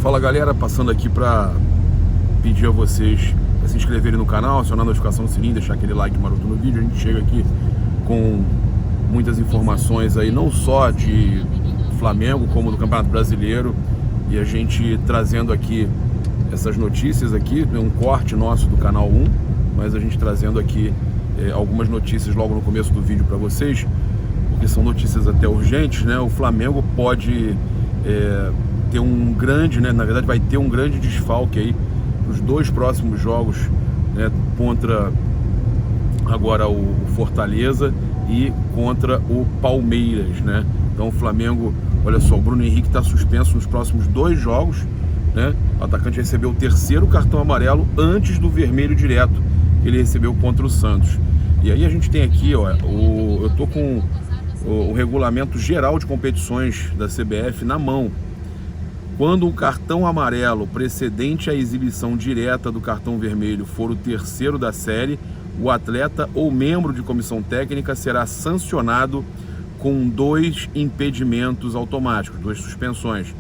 Fala galera, passando aqui para pedir a vocês para se inscreverem no canal, acionar a notificação do sininho, deixar aquele like maroto no vídeo. A gente chega aqui com muitas informações aí, não só de Flamengo, como do Campeonato Brasileiro, e a gente trazendo aqui essas notícias aqui, um corte nosso do canal 1, mas a gente trazendo aqui algumas notícias logo no começo do vídeo para vocês, porque são notícias até urgentes, né? O Flamengo pode ter um grande, né? Na verdade vai ter um grande desfalque aí nos dois próximos jogos, né? Contra agora o Fortaleza e contra o Palmeiras, né? Então o Flamengo, olha só, o Bruno Henrique está suspenso nos próximos dois jogos, né? O atacante recebeu o terceiro cartão amarelo antes do vermelho direto que ele recebeu contra o Santos. E aí a gente tem aqui, ó, eu tô com o regulamento geral de competições da CBF na mão. Quando o cartão amarelo precedente à exibição direta do cartão vermelho for o terceiro da série, o atleta ou membro de comissão técnica será sancionado com 2 impedimentos automáticos, 2 suspensões,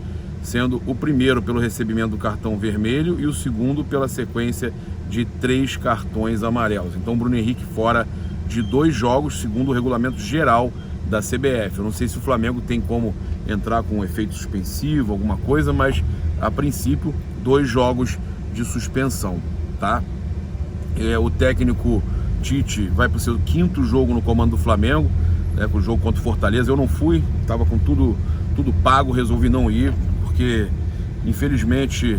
sendo o primeiro pelo recebimento do cartão vermelho e o segundo pela sequência de 3 cartões amarelos. Então, Bruno Henrique fora de 2 jogos, segundo o regulamento geral da CBF. Eu não sei se o Flamengo tem como entrar com um efeito suspensivo, alguma coisa, mas a princípio 2 jogos de suspensão, tá? O técnico Tite vai para o seu 5º jogo no comando do Flamengo, né, com o jogo contra o Fortaleza. Eu não fui, estava com tudo pago, resolvi não ir, porque infelizmente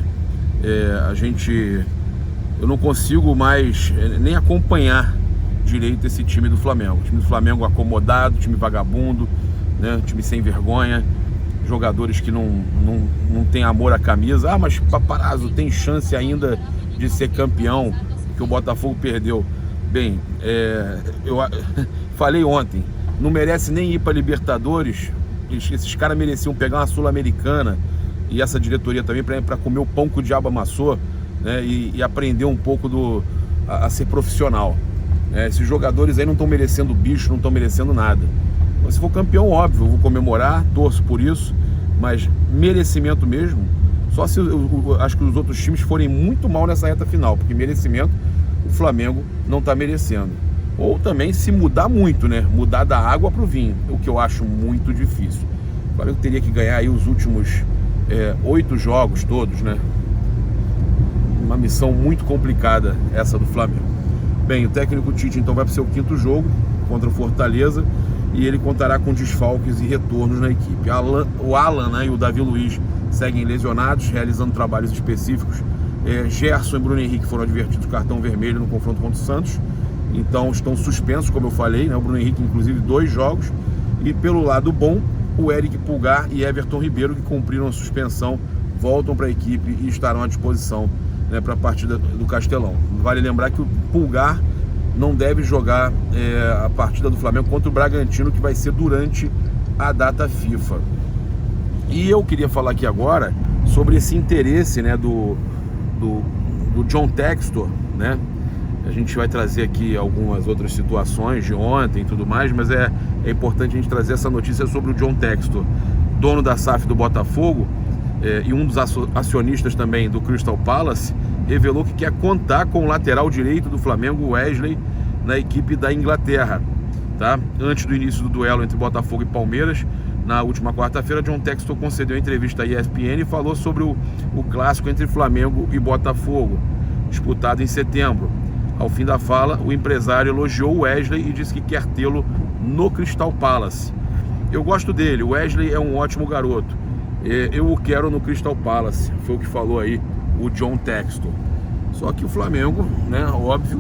eu não consigo mais nem acompanhar direito esse time do Flamengo. O time do Flamengo acomodado, time vagabundo, né? Time sem vergonha, jogadores que não tem amor à camisa. Ah, mas Paparazzo tem chance ainda de ser campeão, que o Botafogo perdeu. Bem, eu falei ontem, não merece nem ir para Libertadores. Esses caras mereciam pegar uma Sul-Americana, e essa diretoria também, para comer o pão que o diabo amassou, né? E aprender um pouco a ser profissional. Esses jogadores aí não estão merecendo bicho, não estão merecendo nada. Mas se for campeão, óbvio, eu vou comemorar, torço por isso, mas merecimento mesmo, só se acho que os outros times forem muito mal nessa reta final, porque merecimento o Flamengo não está merecendo. Ou também se mudar muito, né? Mudar da água para o vinho, o que eu acho muito difícil. O Flamengo teria que ganhar aí os últimos 8 jogos todos, né? Uma missão muito complicada essa do Flamengo. Bem, o técnico Tite então vai para o seu 5º jogo contra o Fortaleza e ele contará com desfalques e retornos na equipe. O Alan, né, e o Davi Luiz seguem lesionados, realizando trabalhos específicos. Gerson e Bruno Henrique foram advertidos do cartão vermelho no confronto contra o Santos, então estão suspensos, como eu falei, né? O Bruno Henrique inclusive 2 jogos, e pelo lado bom, o Eric Pulgar e Everton Ribeiro, que cumpriram a suspensão, voltam para a equipe e estarão à disposição, né, para a partida do Castelão. Vale lembrar que o Pulgar não deve jogar a partida do Flamengo contra o Bragantino, que vai ser durante a data FIFA. E eu queria falar aqui agora sobre esse interesse, né, do John Textor, né? A gente vai trazer aqui algumas outras situações de ontem e tudo mais, mas é importante a gente trazer essa notícia sobre o John Textor, dono da SAF do Botafogo, e um dos acionistas também do Crystal Palace, revelou que quer contar com o lateral direito do Flamengo, Wesley, na equipe da Inglaterra, tá? Antes do início do duelo entre Botafogo e Palmeiras, na última quarta-feira, John Textor concedeu entrevista à ESPN e falou sobre o clássico entre Flamengo e Botafogo, disputado em setembro. Ao fim da fala, o empresário elogiou o Wesley e disse que quer tê-lo no Crystal Palace. Eu gosto dele, o Wesley é um ótimo garoto. Eu o quero no Crystal Palace, foi o que falou aí o John Textor. Só que o Flamengo, né, óbvio,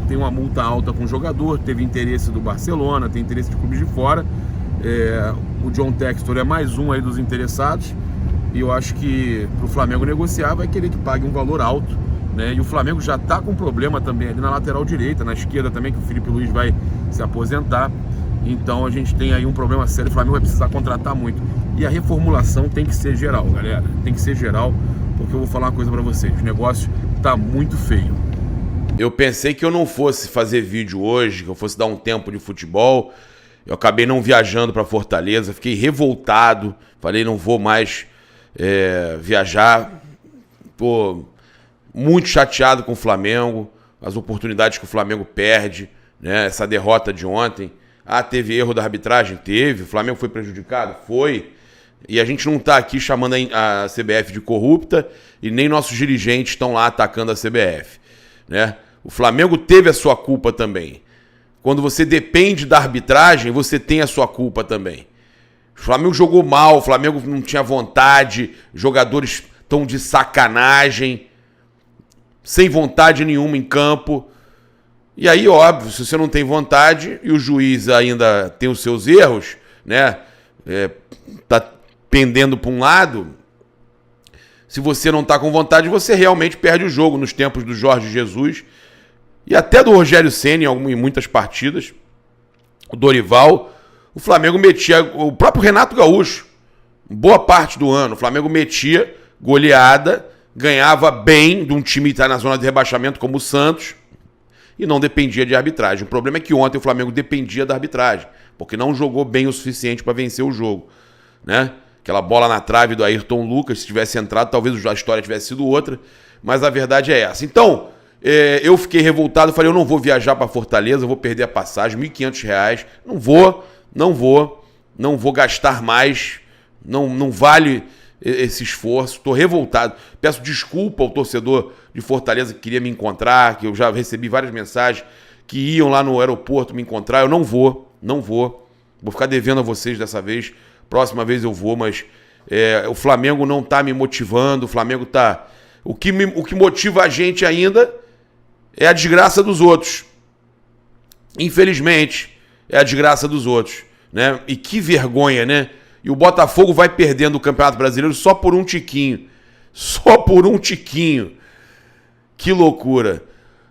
tem uma multa alta com o jogador, teve interesse do Barcelona, tem interesse de clubes de fora. O John Textor é mais um aí dos interessados, e eu acho que para o Flamengo negociar vai querer que pague um valor alto, né? E o Flamengo já está com problema também ali na lateral direita, na esquerda também, que o Felipe Luiz vai se aposentar. Então a gente tem aí um problema sério, o Flamengo vai precisar contratar muito. E a reformulação tem que ser geral, galera. Tem que ser geral, porque eu vou falar uma coisa pra vocês. O negócio tá muito feio. Eu pensei que eu não fosse fazer vídeo hoje, que eu fosse dar um tempo de futebol. Eu acabei não viajando pra Fortaleza, fiquei revoltado. Falei, não vou mais viajar. Tô muito chateado com o Flamengo, as oportunidades que o Flamengo perde, né? Essa derrota de ontem. Teve erro da arbitragem? Teve. O Flamengo foi prejudicado? Foi. E a gente não está aqui chamando a CBF de corrupta e nem nossos dirigentes estão lá atacando a CBF, né? O Flamengo teve a sua culpa também. Quando você depende da arbitragem, você tem a sua culpa também. O Flamengo jogou mal, o Flamengo não tinha vontade, jogadores estão de sacanagem, sem vontade nenhuma em campo. E aí, óbvio, se você não tem vontade e o juiz ainda tem os seus erros, né? Tá pendendo para um lado. Se você não tá com vontade, você realmente perde o jogo. Nos tempos do Jorge Jesus e até do Rogério Ceni em muitas partidas, o Dorival, o Flamengo metia, o próprio Renato Gaúcho, boa parte do ano, o Flamengo metia goleada, ganhava bem de um time que está na zona de rebaixamento como o Santos e não dependia de arbitragem. O problema é que ontem o Flamengo dependia da arbitragem, porque não jogou bem o suficiente para vencer o jogo, né? Aquela bola na trave do Ayrton Lucas, se tivesse entrado, talvez a história tivesse sido outra, mas a verdade é essa. Então, eu fiquei revoltado, falei, eu não vou viajar para Fortaleza, eu vou perder a passagem, R$ 1.500, não vou gastar mais, não vale esse esforço, estou revoltado. Peço desculpa ao torcedor de Fortaleza que queria me encontrar, que eu já recebi várias mensagens que iam lá no aeroporto me encontrar, eu não vou, vou ficar devendo a vocês dessa vez, próxima vez eu vou, mas o Flamengo não está me motivando, o Flamengo está... O que motiva a gente ainda é a desgraça dos outros. Infelizmente, é a desgraça dos outros, né? E que vergonha, né? E o Botafogo vai perdendo o Campeonato Brasileiro só por um tiquinho. Só por um tiquinho. Que loucura.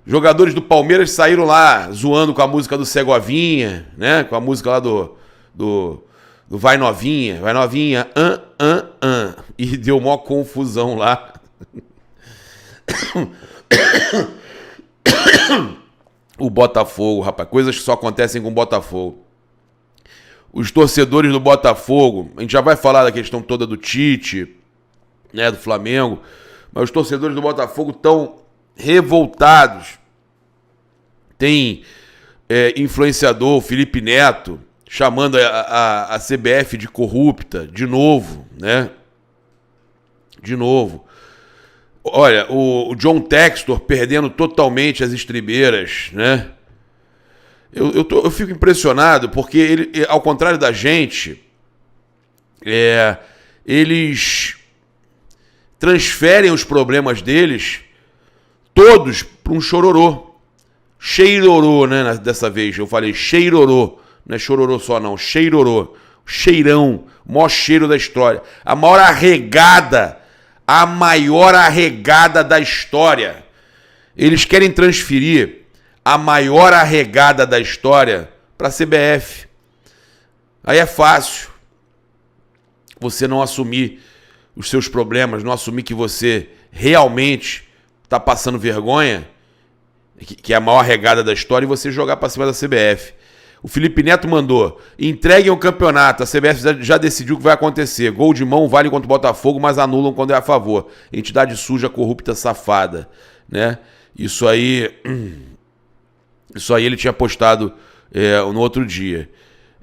Jogadores do Palmeiras saíram lá zoando com a música do Segovinha, né? Com a música lá do Vai Novinha. Vai Novinha. E deu maior confusão lá. O Botafogo, rapaz, coisas que só acontecem com o Botafogo. Os torcedores do Botafogo, a gente já vai falar da questão toda do Tite, né, do Flamengo, mas os torcedores do Botafogo estão revoltados. Tem influenciador, o Felipe Neto, chamando a CBF de corrupta, de novo, né? De novo. Olha, o John Textor perdendo totalmente as estribeiras, né? Eu fico impressionado porque ele, ao contrário da gente, eles transferem os problemas deles todos para um chororô. Cheirorô, né? Dessa vez eu falei cheirorô. Não é chororô só não, cheirorô. Cheirão, o maior cheiro da história. A maior arregada da história. Eles querem transferir a maior arregada da história para a CBF. Aí é fácil você não assumir os seus problemas, não assumir que você realmente está passando vergonha, que é a maior arregada da história, e você jogar para cima da CBF. O Felipe Neto mandou: entreguem o campeonato, a CBF já decidiu o que vai acontecer. Gol de mão vale contra o Botafogo, mas anulam quando é a favor. Entidade suja, corrupta, safada, né? Isso aí ele tinha postado no outro dia.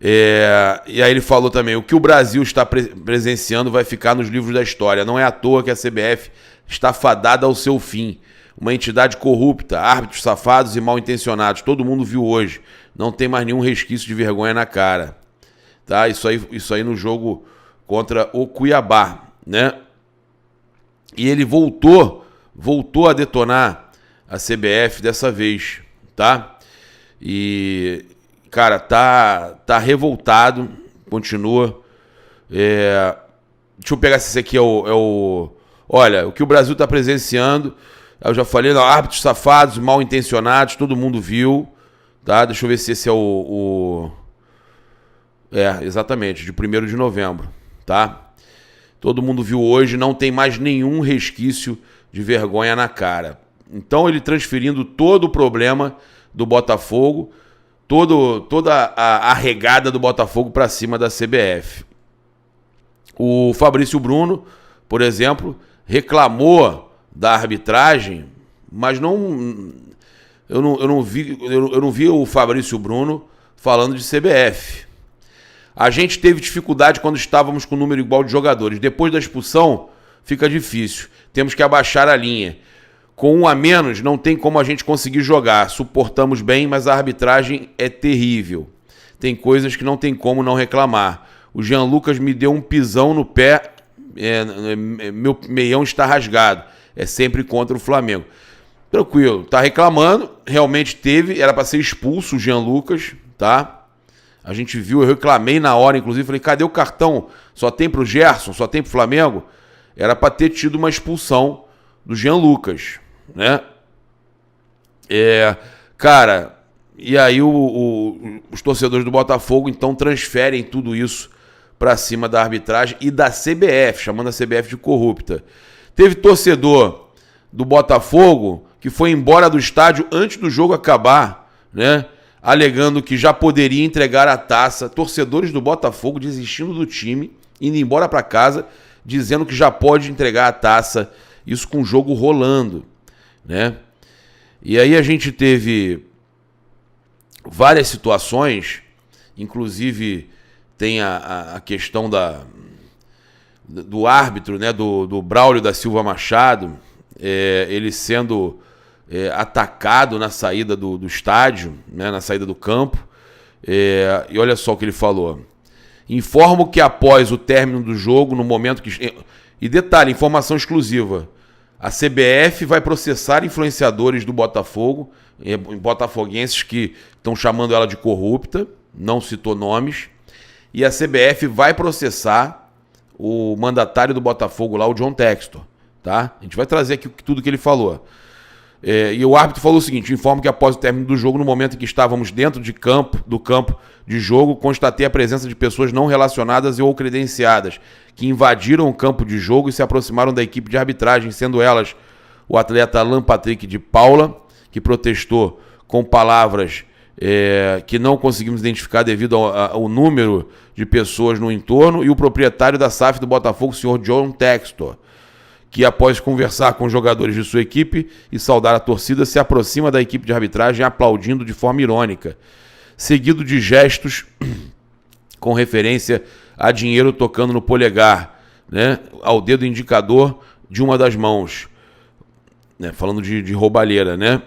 E aí ele falou também: o que o Brasil está presenciando vai ficar nos livros da história. Não é à toa que a CBF está fadada ao seu fim. Uma entidade corrupta, árbitros safados e mal intencionados. Todo mundo viu hoje. Não tem mais nenhum resquício de vergonha na cara. Tá? Isso aí no jogo contra o Cuiabá, né? E ele voltou a detonar a CBF dessa vez, tá? E, cara, tá revoltado, continua. Deixa eu pegar se esse aqui olha, o que o Brasil está presenciando, eu já falei, não, árbitros safados, mal intencionados, todo mundo viu, tá? Deixa eu ver se esse é exatamente, de 1º de novembro, tá? Todo mundo viu hoje, não tem mais nenhum resquício de vergonha na cara. Então ele transferindo todo o problema do Botafogo, toda a regada do Botafogo para cima da CBF. O Fabrício Bruno por exemplo, reclamou da arbitragem, mas eu não vi o Fabrício Bruno falando de CBF. A gente teve dificuldade quando estávamos com um número igual de jogadores. Depois da expulsão, fica difícil. Temos que abaixar a linha. Com um a menos, não tem como a gente conseguir jogar. Suportamos bem, mas a arbitragem é terrível. Tem coisas que não tem como não reclamar. O Jean Lucas me deu um pisão no pé. Meu meião está rasgado. É sempre contra o Flamengo. Tranquilo, tá reclamando. Realmente teve. Era para ser expulso o Jean Lucas, tá? A gente viu, eu reclamei na hora, inclusive. Falei, cadê o cartão? Só tem pro Gerson? Só tem pro Flamengo? Era para ter tido uma expulsão do Jean Lucas, né? Cara, e aí os torcedores do Botafogo então transferem tudo isso para cima da arbitragem e da CBF, chamando a CBF de corrupta. Teve torcedor do Botafogo que foi embora do estádio antes do jogo acabar, né? Alegando que já poderia entregar a taça. Torcedores do Botafogo desistindo do time, indo embora para casa, dizendo que já pode entregar a taça. Isso com o jogo rolando, né? E aí a gente teve várias situações, inclusive tem a questão do árbitro, né? Do Braulio da Silva Machado, ele sendo atacado na saída do estádio, né? Na saída do campo. E olha só o que ele falou. Informo que após o término do jogo, no momento que... E detalhe, informação exclusiva. A CBF vai processar influenciadores do Botafogo, botafoguenses que estão chamando ela de corrupta, não citou nomes, e a CBF vai processar o mandatário do Botafogo lá, o John Textor, tá? A gente vai trazer aqui tudo que ele falou. E o árbitro falou o seguinte: informo que após o término do jogo, no momento em que estávamos dentro do campo de jogo, constatei a presença de pessoas não relacionadas ou credenciadas que invadiram o campo de jogo e se aproximaram da equipe de arbitragem, sendo elas o atleta Alan Patrick de Paula, que protestou com palavras que não conseguimos identificar devido ao número de pessoas no entorno, e o proprietário da SAF do Botafogo, o senhor John Textor, que após conversar com os jogadores de sua equipe e saudar a torcida, se aproxima da equipe de arbitragem aplaudindo de forma irônica, seguido de gestos com referência a dinheiro tocando no polegar, né, ao dedo indicador de uma das mãos, né, falando de roubalheira, né,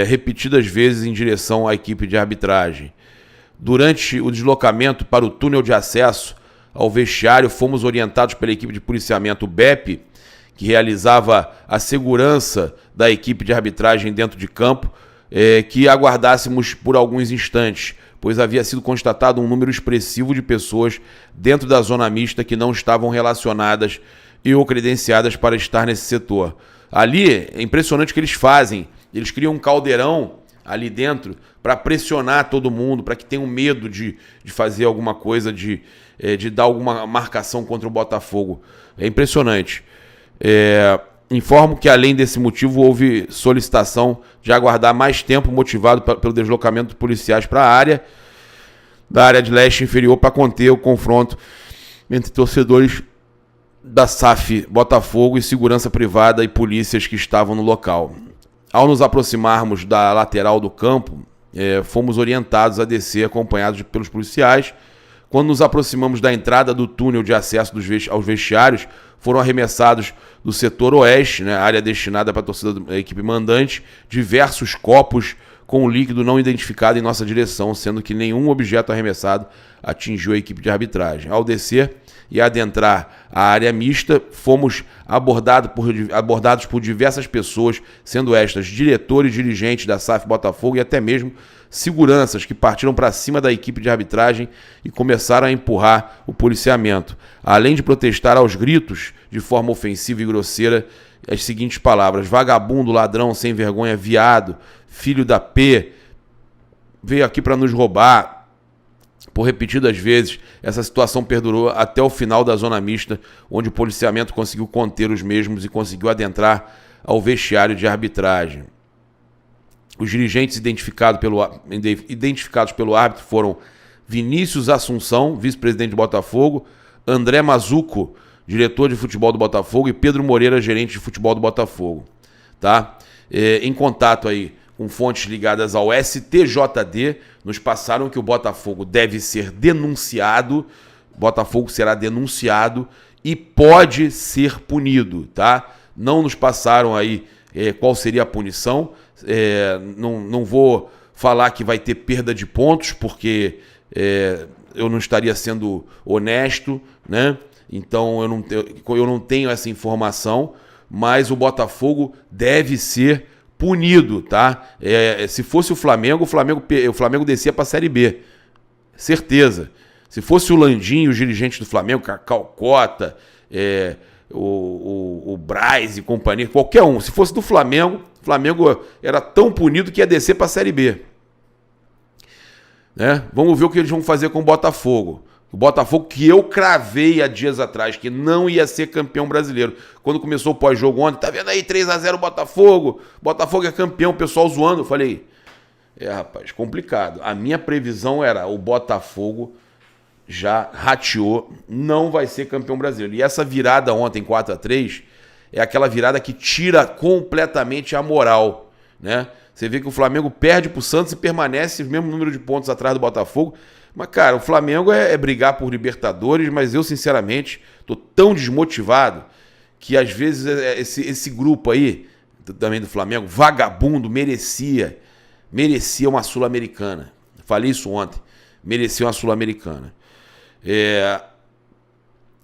repetidas vezes em direção à equipe de arbitragem. Durante o deslocamento para o túnel de acesso ao vestiário, fomos orientados pela equipe de policiamento BEP, que realizava a segurança da equipe de arbitragem dentro de campo, que aguardássemos por alguns instantes, pois havia sido constatado um número expressivo de pessoas dentro da zona mista que não estavam relacionadas e ou credenciadas para estar nesse setor. Ali, é impressionante o que eles fazem. Eles criam um caldeirão ali dentro para pressionar todo mundo, para que tenham medo de fazer alguma coisa, de dar alguma marcação contra o Botafogo. É impressionante. Informo que, além desse motivo, houve solicitação de aguardar mais tempo, motivado pelo deslocamento de policiais para a área, da área de leste inferior, para conter o confronto entre torcedores da SAF Botafogo e segurança privada e polícias que estavam no local. Ao nos aproximarmos da lateral do campo, fomos orientados a descer acompanhados pelos policiais. Quando nos aproximamos da entrada do túnel de acesso aos vestiários, foram arremessados do setor oeste, né, área destinada para a torcida da equipe mandante, diversos copos com líquido não identificado em nossa direção, sendo que nenhum objeto arremessado atingiu a equipe de arbitragem. Ao descer e adentrar a área mista, fomos abordados por diversas pessoas, sendo estas diretores, dirigentes da SAF Botafogo e até mesmo seguranças que partiram para cima da equipe de arbitragem e começaram a empurrar o policiamento, além de protestar aos gritos, de forma ofensiva e grosseira, as seguintes palavras: vagabundo, ladrão, sem vergonha, viado, filho da P, veio aqui para nos roubar. Por repetidas vezes, essa situação perdurou até o final da zona mista, onde o policiamento conseguiu conter os mesmos e conseguiu adentrar ao vestiário de arbitragem. Os dirigentes identificados pelo árbitro foram Vinícius Assunção, vice-presidente de Botafogo, André Mazuco, diretor de futebol do Botafogo, e Pedro Moreira, gerente de futebol do Botafogo, tá? Em contato aí com fontes ligadas ao STJD, nos passaram que o Botafogo deve ser denunciado, Botafogo será denunciado e pode ser punido, tá? Não nos passaram aí qual seria a punição, não vou falar que vai ter perda de pontos, porque eu não estaria sendo honesto, né? Então eu não tenho essa informação, mas o Botafogo deve ser punido, tá? Se fosse o Flamengo descia para a Série B, certeza. Se fosse o Landim, os dirigentes do Flamengo, Cacau Cota, o Braz e companhia, qualquer um, se fosse do Flamengo, o Flamengo era tão punido que ia descer para a Série B. Né? Vamos ver o que eles vão fazer com o Botafogo. O Botafogo que eu cravei há dias atrás, que não ia ser campeão brasileiro. Quando começou o pós-jogo ontem, tá vendo aí, 3-0 Botafogo, Botafogo é campeão, o pessoal zoando. Eu falei, rapaz, complicado. A minha previsão era, o Botafogo já rateou, não vai ser campeão brasileiro. E essa virada ontem, 4-3, é aquela virada que tira completamente a moral, né? Você vê que o Flamengo perde pro Santos e permanece o mesmo número de pontos atrás do Botafogo. Mas, cara, o Flamengo é brigar por Libertadores, mas eu, sinceramente, tô tão desmotivado que, às vezes, esse grupo aí, também do Flamengo, vagabundo, merecia uma Sul-Americana. Falei isso ontem. Merecia uma Sul-Americana.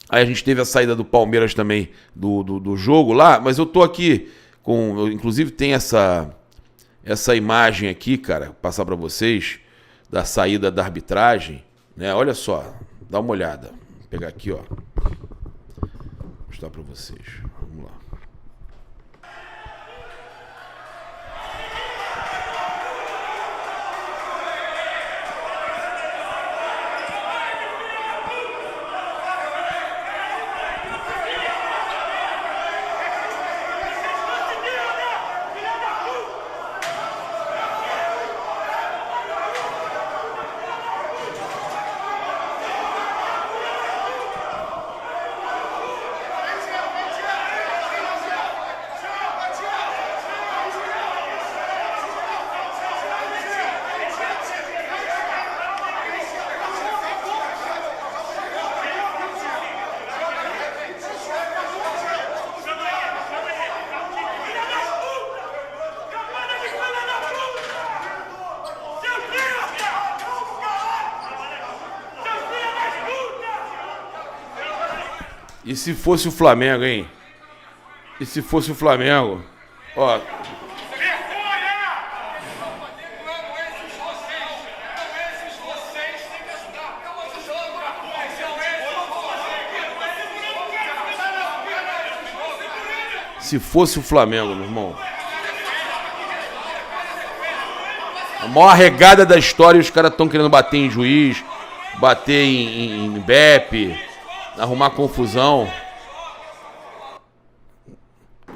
Aí a gente teve a saída do Palmeiras também do jogo lá, mas eu tô aqui com... Inclusive tem essa imagem aqui, cara, vou passar para vocês, da saída da arbitragem, né? Olha só, dá uma olhada. Vou pegar aqui, ó. Vou mostrar para vocês. Vamos lá. E se fosse o Flamengo, hein? E se fosse o Flamengo? Ó. Se fosse o Flamengo, meu irmão. A maior regada da história, os caras estão querendo bater em juiz, bater em BEP, arrumar confusão.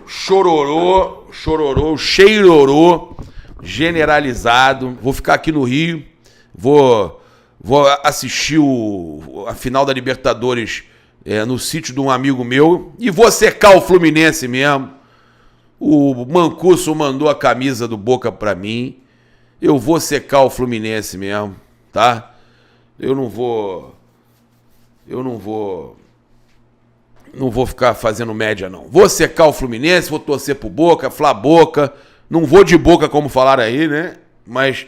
Chororô, cheirorô, generalizado. Vou ficar aqui no Rio, vou assistir a final da Libertadores no sítio de um amigo meu e vou secar o Fluminense mesmo. O Mancuso mandou a camisa do Boca pra mim. Eu vou secar o Fluminense mesmo, tá? Eu não vou ficar fazendo média, não. Vou secar o Fluminense, vou torcer pro Boca, Flá Boca. Não vou de Boca, como falaram aí, né? Mas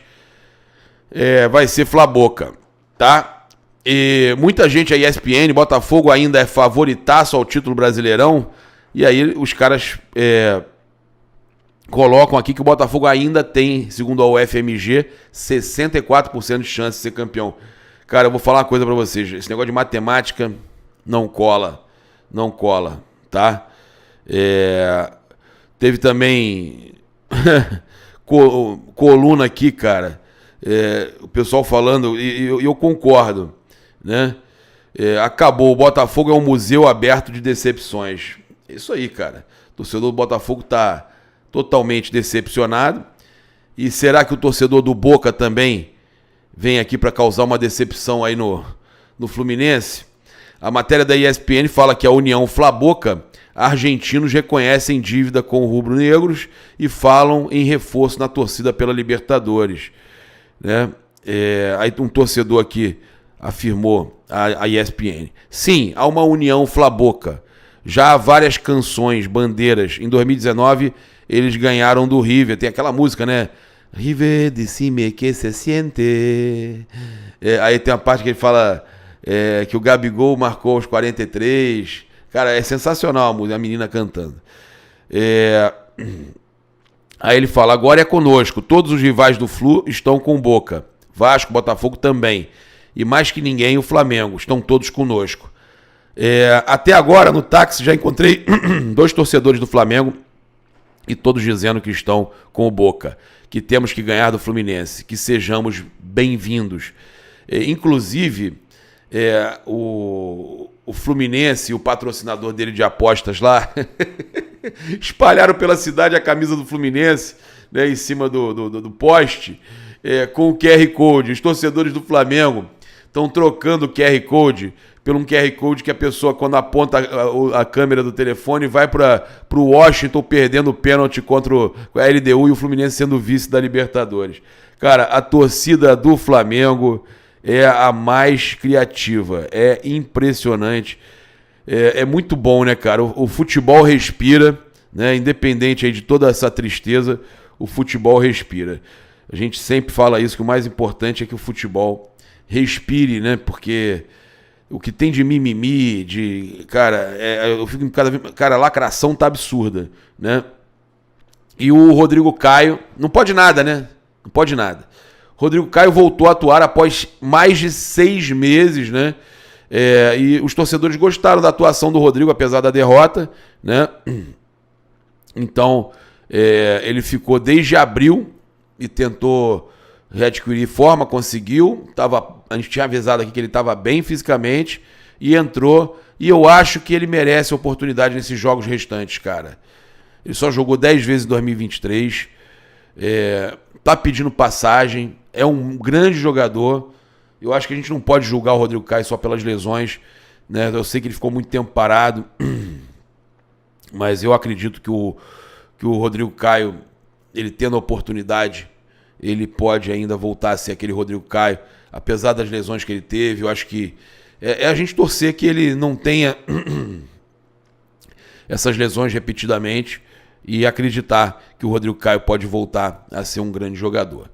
vai ser Flá Boca, tá? E muita gente, a ESPN, Botafogo ainda é favoritaço ao título Brasileirão. E aí os caras colocam aqui que o Botafogo ainda tem, segundo a UFMG, 64% de chance de ser campeão. Cara, eu vou falar uma coisa pra vocês. Esse negócio de matemática não cola. Não cola, tá? Teve também coluna aqui, cara. O pessoal falando, e eu concordo, né? Acabou, o Botafogo é um museu aberto de decepções. Isso aí, cara. O torcedor do Botafogo tá totalmente decepcionado. E será que o torcedor do Boca também vem aqui para causar uma decepção aí no Fluminense? A matéria da ESPN fala que a União Fla-Boca, argentinos reconhecem dívida com rubro-negros e falam em reforço na torcida pela Libertadores. Né? Aí um torcedor aqui afirmou a ESPN. Sim, há uma União Fla-Boca. Já há várias canções, bandeiras. Em 2019, eles ganharam do River. Tem aquela música, né? River, decime que se siente. Aí tem uma parte que ele fala que o Gabigol marcou aos 43. Cara, é sensacional a música, a menina cantando. Aí ele fala, agora é conosco. Todos os rivais do Flu estão com Boca. Vasco, Botafogo também. E mais que ninguém, o Flamengo. Estão todos conosco. Até agora, no táxi, já encontrei 2 torcedores do Flamengo e todos dizendo que estão com o Boca, que temos que ganhar do Fluminense, que sejamos bem-vindos. Inclusive, o Fluminense e o patrocinador dele de apostas lá espalharam pela cidade a camisa do Fluminense, né, em cima do poste, com o QR Code. Os torcedores do Flamengo estão trocando o QR Code por um QR Code que a pessoa, quando aponta a câmera do telefone, vai para o Washington perdendo o pênalti contra a LDU e o Fluminense sendo vice da Libertadores. Cara, a torcida do Flamengo é a mais criativa, é impressionante, é muito bom, né, cara? O futebol respira, né? Independente aí de toda essa tristeza, o futebol respira. A gente sempre fala isso, que o mais importante é que o futebol respire, né? Porque o que tem de mimimi, cara, eu fico cara, a lacração tá absurda, né? E o Rodrigo Caio, não pode nada, né? Não pode nada. Rodrigo Caio voltou a atuar após mais de 6 meses, né? E os torcedores gostaram da atuação do Rodrigo, apesar da derrota, né? Então, ele ficou desde abril e tentou readquirir forma, conseguiu. A gente tinha avisado aqui que ele estava bem fisicamente e entrou. E eu acho que ele merece oportunidade nesses jogos restantes, cara. Ele só jogou 10 vezes em 2023. Tá pedindo passagem. É um grande jogador. Eu acho que a gente não pode julgar o Rodrigo Caio só pelas lesões, né? Eu sei que ele ficou muito tempo parado, mas eu acredito que o Rodrigo Caio, ele tendo a oportunidade, ele pode ainda voltar a ser aquele Rodrigo Caio, apesar das lesões que ele teve. Eu acho que é a gente torcer que ele não tenha essas lesões repetidamente e acreditar que o Rodrigo Caio pode voltar a ser um grande jogador.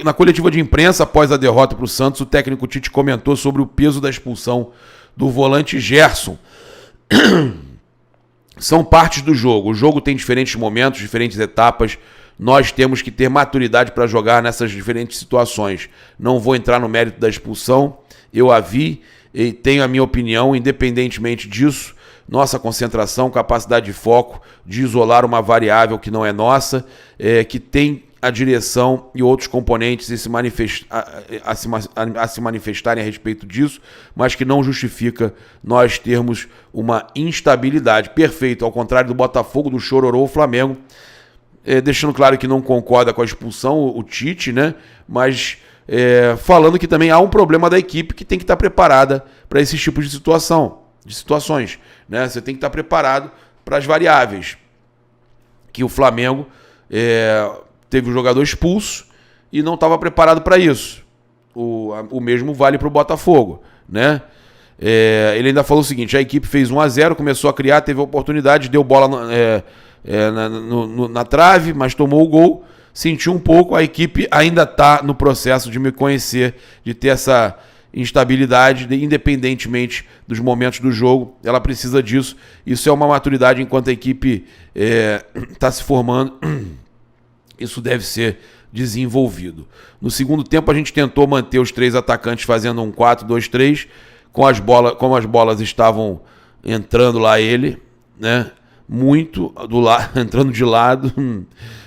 Na coletiva de imprensa, após a derrota para o Santos, o técnico Tite comentou sobre o peso da expulsão do volante Gerson. São partes do jogo. O jogo tem diferentes momentos, diferentes etapas. Nós temos que ter maturidade para jogar nessas diferentes situações. Não vou entrar no mérito da expulsão. Eu a vi e tenho a minha opinião. Independentemente disso, nossa concentração, capacidade de foco, de isolar uma variável que não é nossa, que tem a direção e outros componentes a se manifestarem a respeito disso, mas que não justifica nós termos uma instabilidade. Perfeito, ao contrário do Botafogo, do Chororô, o Flamengo, deixando claro que não concorda com a expulsão, o Tite, né? Mas falando que também há um problema da equipe que tem que estar preparada para esses tipos de situações, né? Você tem que estar preparado para as variáveis, que o Flamengo teve um jogador expulso e não estava preparado para isso. O mesmo vale para o Botafogo, né? Ele ainda falou o seguinte: a equipe fez 1-0, começou a criar, teve a oportunidade, deu bola na trave, mas tomou o gol, sentiu um pouco. A equipe ainda está no processo de me conhecer, de ter essa instabilidade, independentemente dos momentos do jogo. Ela precisa disso. Isso é uma maturidade enquanto a equipe está se formando. Isso deve ser desenvolvido. No segundo tempo, a gente tentou manter os 3 atacantes fazendo um 4-2-3, como as bolas estavam entrando lá ele, né? Muito entrando de lado.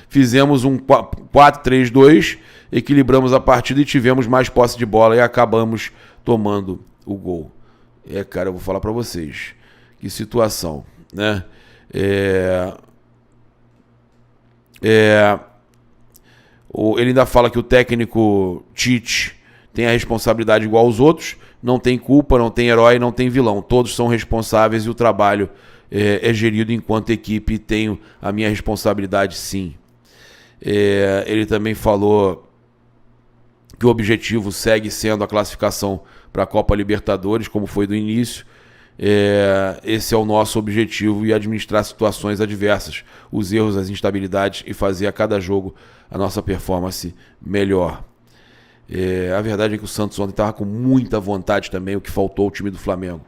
Fizemos um 4-3-2, equilibramos a partida e tivemos mais posse de bola e acabamos tomando o gol. Cara, eu vou falar para vocês. Que situação, né? Ele ainda fala que o técnico Tite tem a responsabilidade igual aos outros, não tem culpa, não tem herói, não tem vilão. Todos são responsáveis e o trabalho é gerido enquanto equipe e tenho a minha responsabilidade, sim. Ele também falou que o objetivo segue sendo a classificação para a Copa Libertadores, como foi do início. Esse é o nosso objetivo, e administrar situações adversas, os erros, as instabilidades, e fazer a cada jogo a nossa performance melhor. A verdade é que o Santos ontem estava com muita vontade também, o que faltou ao time do Flamengo.